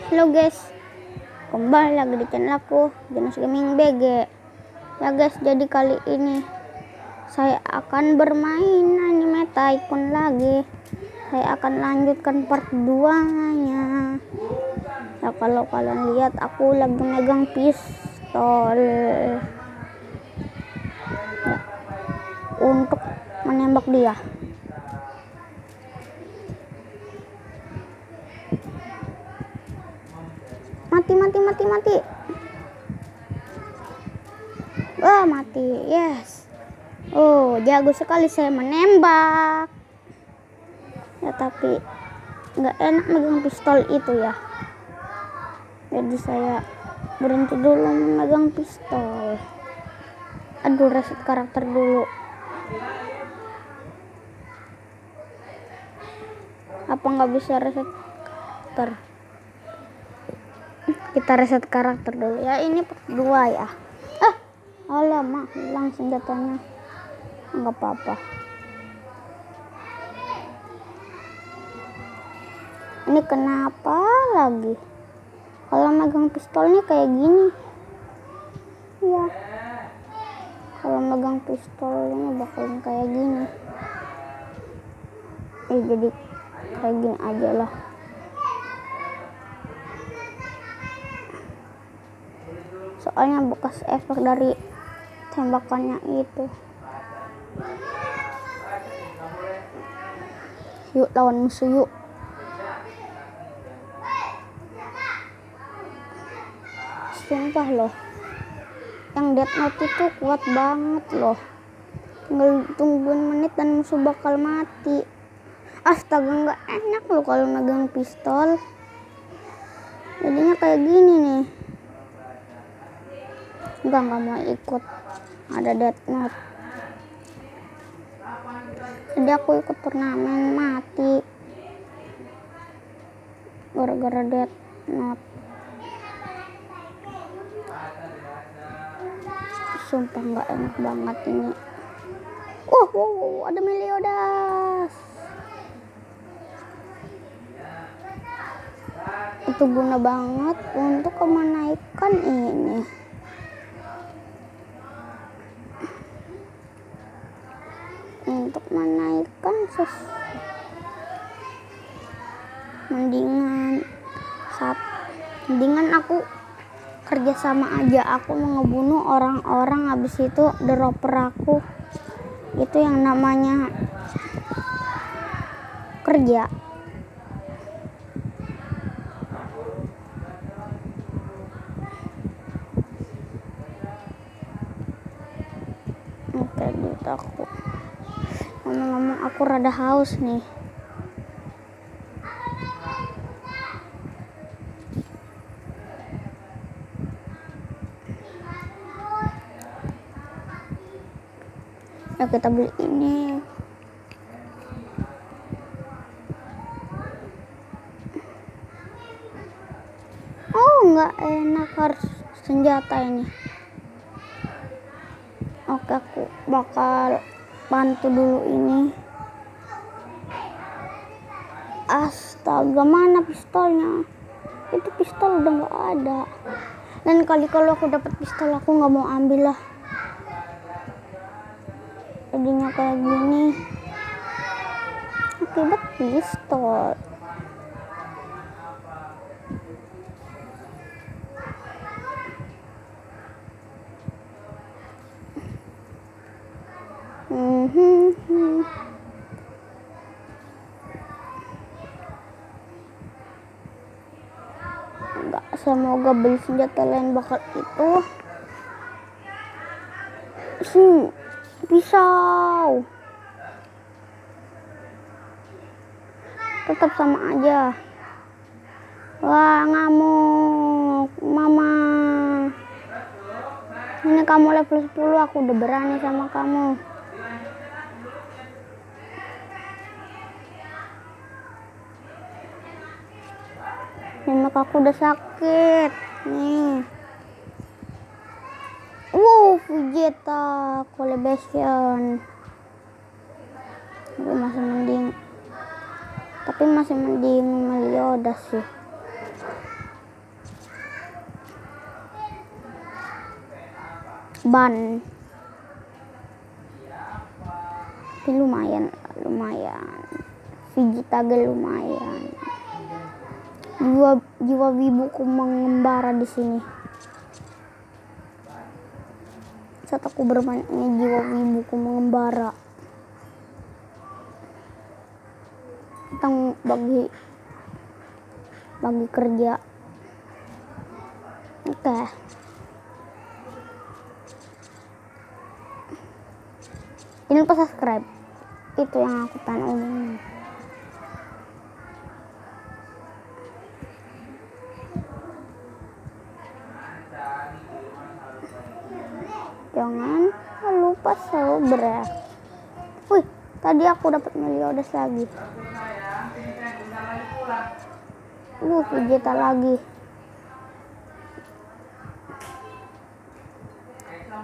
Halo guys, kembali lagi di channel aku Genus Gaming BG. Ya guys, jadi kali ini saya akan bermain anime Tycoon lagi. Saya akan lanjutkan part 2-nya. Ya kalau kalian lihat aku lagi megang pistol ya, untuk menembak dia. Mati. Wah, mati. Yes. Oh, jago sekali saya menembak. Ya, tapi nggak enak megang pistol itu ya. Jadi saya berhenti dulu megang pistol. Aduh, reset karakter dulu. Apa nggak bisa reset karakter? Kita reset karakter dulu ya. Ini part 2 ya. Alamak, hilang senjatanya. Nggak apa-apa. Ini kenapa lagi? Kalau megang pistol nih kayak gini. Ya. Kalau megang pistol ini bakalan kayak gini. Jadi kayak gini aja lah. Soalnya bekas efek dari tembakannya itu. Yuk lawan musuh yuk. Sumpah loh, yang Death Note itu kuat banget loh. Tinggal tungguin menit dan musuh bakal mati. Astaga, nggak enak loh kalau megang pistol. Jadinya kayak gini nih. Nggak mau ikut. Ada Death Note. Jadi aku ikut turnamen mati. Gara-gara Death Note. Sumpah nggak enak banget ini. Ada Meliodas. Itu guna banget untuk menaikkan ini. Untuk menaikkan mendingan aku kerja sama aja. Aku mau ngebunuh orang-orang, habis itu dropper aku itu yang namanya kerja. Oke, duit aku. Ngomong-ngomong aku rada haus nih. Ya kita beli ini. Oh, nggak enak, harus senjata ini. Oke, aku bakal bantu dulu ini. Astaga, mana pistolnya? Itu pistol udah nggak ada. Dan kali kalau aku dapat pistol aku nggak mau ambil lah. Jadinya kayak gini. Akibat pistol. Enggak, semoga beli senjata lain bakal itu. Pisau. Tetap sama aja. Wah, ngamuk mama. Ini kamu level 10, aku udah berani sama kamu. Nembak aku udah sakit nih. Vegeta Collaboration. Tapi masih mending Meliodas sih. ban. Tapi lumayan. Vegeta lumayan. Jiwa wibuku mengembara di sini. Saat aku bermain ini jiwa wibuku mengembara. Tentang bagi kerja. Oke. Jangan lupa subscribe. Itu yang aku pengen omongin. Jangan lupa subscribe. Wih, tadi aku dapat Meliodas lagi. Vegeta lagi.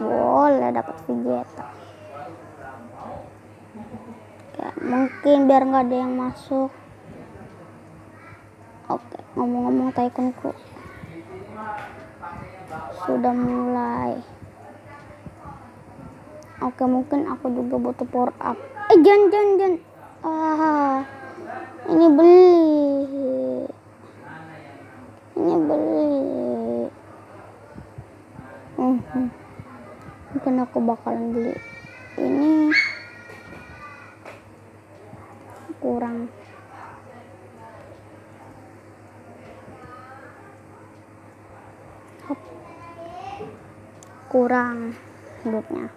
Boleh dapat Vegeta. Oke, mungkin biar nggak ada yang masuk. Oke, ngomong-ngomong Tycoonku sudah mulai. Oke, mungkin aku juga butuh power up. Jangan. Ini beli. Mungkin aku bakalan beli ini. Kurang duitnya.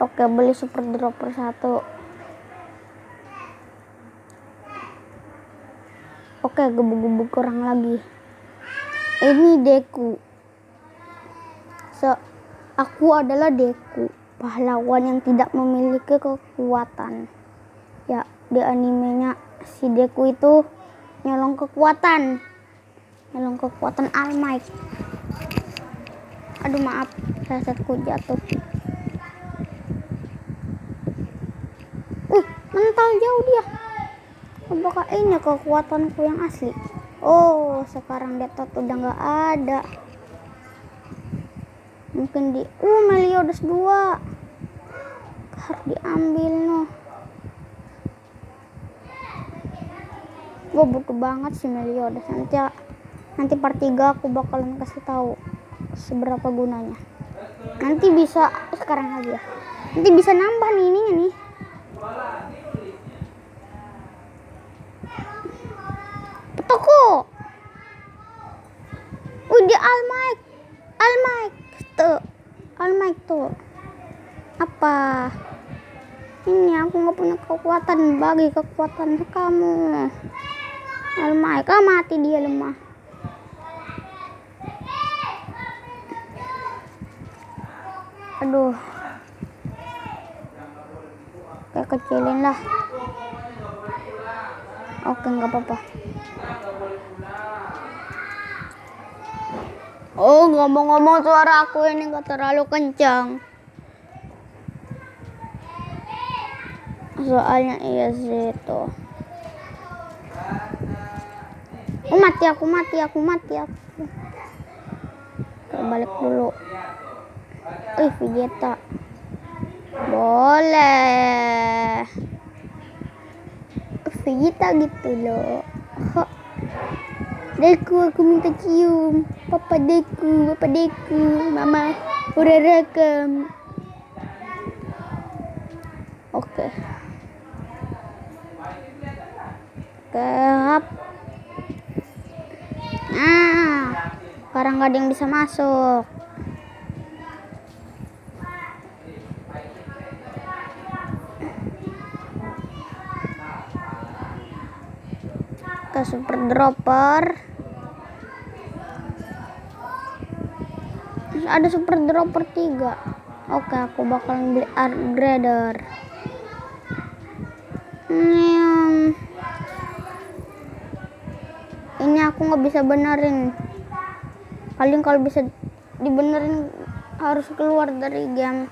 Oke, beli super dropper 1. Oke, gebu-gebu kurang lagi. Ini Deku. Aku adalah Deku, pahlawan yang tidak memiliki kekuatan. Ya, di animenya si Deku itu nyolong kekuatan All Might. Aduh, maaf, resetku jatuh. Mental jauh dia. Apakah ini kekuatanku yang asli? Oh, sekarang Detot udah nggak ada. Mungkin di Meliodas 2 harus diambil noh. Gue butuh banget sih Meliodas. Nanti part 3 aku bakalan kasih tahu seberapa gunanya. Nanti bisa sekarang aja. Nanti bisa nambah nih ininya nih. Toko. Udah All Might tuh. Apa? Ini aku nggak punya kekuatan, bagi kekuatan kamu. All Might, mati dia lemah. Aduh. Kayak kecilin lah. Oke, nggak apa-apa. Oh, ngomong-ngomong suara aku ini nggak terlalu kencang. Soalnya iya sih itu. Aku mati. Balik dulu. Vegeta. Boleh. Vegeta gitu loh. Deku, aku minta cium. Papa Deku, Mama udah rekam. Oke. Hap. Sekarang gak ada yang bisa masuk. Ke super dropper. Ada super dropper 3. Oke, aku bakalan beli art grader. Ini aku nggak bisa benerin. Paling kalau bisa dibenerin harus keluar dari game.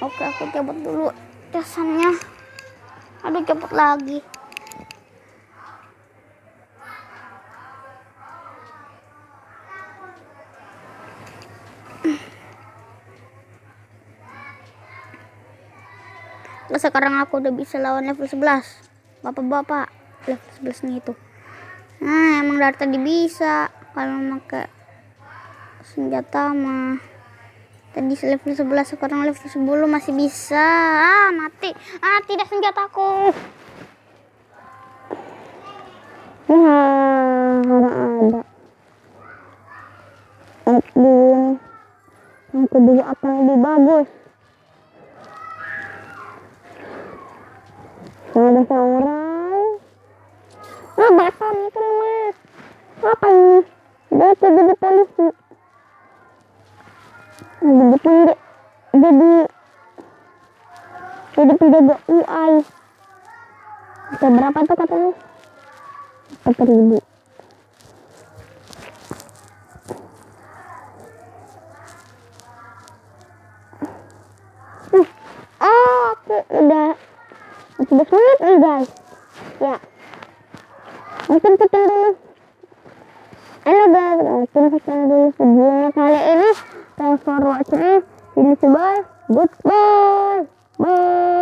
Oke, aku cabut dulu casannya. Aduh, cabut lagi. Sekarang aku udah bisa lawan level 11. Bapak-bapak level 11 nih itu. Nah, emang dari tadi bisa kalau pakai senjata mah. Tadi level 11, sekarang level 10 masih bisa. Mati. Tidak senjataku. Ada. Yang kedua akan lebih bagus. Ada seorang. Bapak itu mas. Apa ini? Dia jadi polisi. Jadi penjaga UI. Bisa berapa tuh katanya? 4.000. Aku udah 11 menit nih guys. Ya, mungkin sekian dulu. Halo guys, mungkin sekian dulu videonya kali ini. Thanks for watching. Ini sebar. Goodbye. Bye.